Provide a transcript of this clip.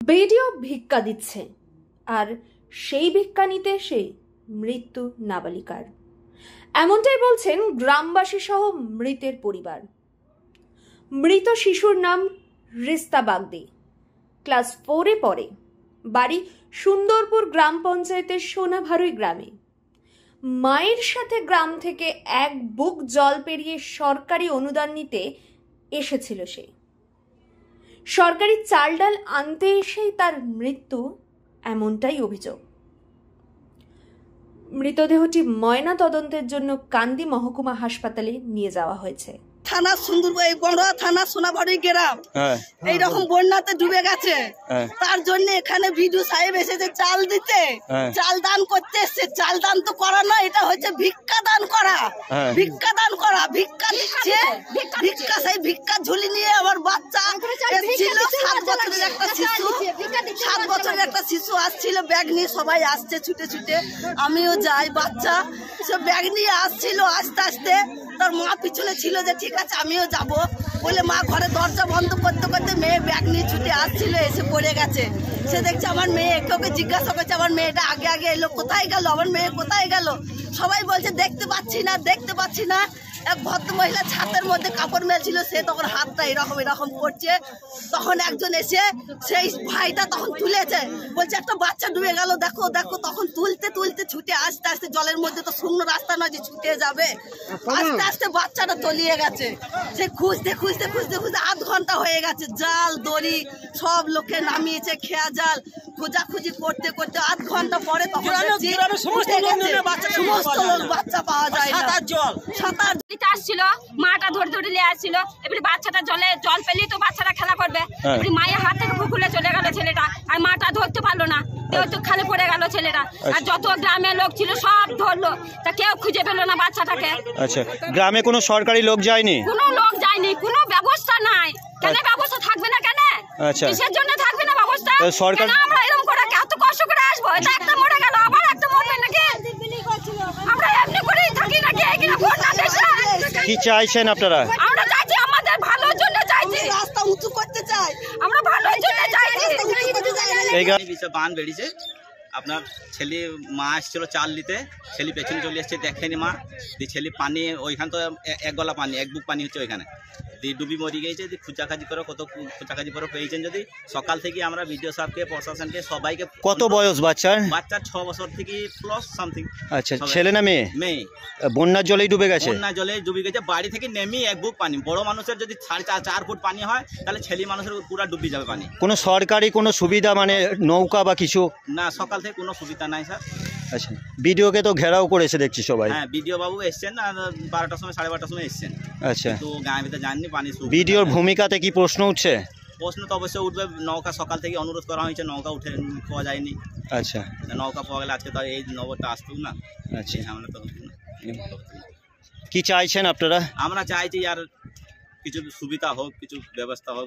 Video ভিক্ষা দিচ্ছে আর সেই ভিক্ষা নিতে এসে মৃত্যু নাবালিকার, এমনটাই বলছেন গ্রামবাসী সহ মৃতের পরিবার। মৃত শিশুর নাম রিস্তা বাগদি, ক্লাস 4-এ পড়ে, বাড়ি সুন্দরপুর গ্রাম পঞ্চায়েতের সোনাভারুই গ্রামে। মায়ের সাথে গ্রাম থেকে এক বুক জল পেরিয়ে সরকারি অনুদান নিতে এসেছিল সে। সরকারি চাল ডাল আনতে এসেই তার মৃত্যু, এমনটাই অভিযোগ। মৃতদেহটি ময়না তদন্তের জন্য কান্দি মহকুমা হাসপাতালে নিয়ে যাওয়া হয়েছে। থানা সুন্দরবন, বড়ুয়া থানা সোনাভারুই গ্রাম এইরকম বন্যাতে ডুবে গেছে। তার জন্য এখানে বিডু সাহেব এসেছে চাল দিতে, চাল দান করতে এসছে। চাল দান তো করা নয়, এটা হচ্ছে ভিক্ষা দান করা। ভিক্ষা দান করা, ভিক্ষা দিচ্ছে। ভিক্ষা, সেই ভিক্ষা ঝুলি নিয়ে আমার বাচ্চা এসেছিল, 7 বছরের একটা শিশু। 7 বছরের একটা শিশু আসছিল, ব্যাগ নিয়ে সবাই আসছে ছুটে ছুটে, আমিও যাই। বাচ্চা সে ব্যাগ নিয়ে আসছিল, আস্তে আস্তে তার মা পিছনে ছিল যে ঠিক আছে আমিও যাব বলে মা ঘরে দরজা বন্ধ করতে করতে মেয়ে ব্যাগ নিয়ে ছুটে আসছিল, এসে পড়ে গেছে। সে দেখছে আমার মেয়ে, ওকে জিজ্ঞাসা করছে আমার মেয়েটা আগে আগে এলো, কোথায় গেল আমার মেয়ে, কোথায় গেল? সবাই বলছে দেখতে পাচ্ছি না, দেখতে পাচ্ছি না। এক ভদ্র মহিলা ছাতের মধ্যে কাপড় মেলছিল, সে তখন হাতটা এরকম এরকম করছে। তখন একজন এসে সেই ভাইটা তখন তুলেছে, বলছে একটা বাচ্চা ডুবে গেল, দেখো দেখো। তখন তুলতে তুলতে ছুটে আস্তে আস্তে, জলের মধ্যে তো শূন্য রাস্তা নয় যে ছুটে যাবে, আস্তে আস্তে বাচ্চাটা তলিয়ে গেছে। সে খুঁজতে খুঁজতে খুঁজতে খুঁজতে আধ ঘন্টা হয়ে গেছে। জাল দড়ি সব লোকে নামিয়েছে, খেয়া জাল খোঁজাখুঁজি করতে করতে আধ ঘন্টা পরে তখন সমস্ত লোক বাচ্চা পাওয়া যায় না। সাঁতার আসছিল, মাটা ধরে ধরে নিয়ে আসছিল। এবারে বাচ্চাটা জল পেলেই তো বাচ্চাটা খেলা করবে। মায়ের হাত থেকে পুকুরে চলে গেল ছেলেটা, আর মাটা ধরতে পারলো না, তো খালে পড়ে গেল ছেলেটা। আর যত গ্রামের লোক ছিল সব ধরলো, তা কেউ খুঁজে পেলো না বাচ্চাটাকে। আচ্ছা, গ্রামে কোনো সরকারি লোক যায়নি? কোনো লোক যায়নি, কোনো ব্যবস্থা নাই। কেন ব্যবস্থা থাকবে না? কেন কিসের জন্য থাকবে না ব্যবস্থা? সরকার আমরা এরকম করে এত কষ্ট করে আসবো, এটা একটা মরে গেল, আবার একটা মরবে নাকি? আমরা এমনি করেই থাকি নাকি? কি চাইছেন আপনারা? আমরা চাইছি আমাদের ভালোর জন্য চাইছি, রাস্তা উঁচু করতে চাই, আমরা ভালোর জন্য চাইছি। বান বেরিয়েছে, আপনার ছেলে মা এসেছিল চাল দিতে, ছেলে পেছনে চলে এসছে, দেখেনি মা। দিয়ে ছেলে পানি ওইখান তো এক গলা পানি, এক বুক পানি হচ্ছে ওইখানে, দিয়ে ডুবি মরি গেছে। দিয়ে খোঁজাখাজি করে কত খোঁজাখাজি করে পেয়েছেন। যদি সকাল থেকে আমরা বিডিও সাহেবকে, প্রশাসনকে, সবাইকে। কত বয়স বাচ্চার? বাচ্চার 6 বছর থেকে প্লাস সামথিং। আচ্ছা, ছেলে না মেয়ে? মেয়ে। বন্যার জলেই ডুবে গেছে? বন্যার জলে ডুবে গেছে, বাড়ি থেকে নেমে এক বুক পানি। বড় মানুষের যদি 4.5 ফুট পানি হয়, তাহলে ছেলে মানুষের পুরো ডুবে যাবে পানি। কোনো সরকারি কোনো সুবিধা, মানে নৌকা বা কিছু? না, সকাল থেকে কোনো সুবিধা নাই স্যার। আচ্ছা, বিডিওকে তো ঘেরাও করেছে দেখছি সবাই। হ্যাঁ, বিডিও বাবু এসছেন, 12টার সময় 12:30টার সময় এসছেন। আচ্ছা, তো গায়ের ভিতরে জাননি পানি। বিডিওর ভূমিকাতে কি প্রশ্ন উঠছে? প্রশ্ন তো অবশ্যই উঠবে। নৌকা সকাল থেকে অনুরোধ করা হয়েছে, নৌকা উঠে পাওয়া যায়নি। আচ্ছা, নৌকা পাওয়া গেলে আজকে তো এই নবরটা আসতো না। আচ্ছা, আমরা তো কি চাইছেন আপনারা? আমরা চাইছি আর কিছু সুবিধা হোক, কিছু ব্যবস্থা হোক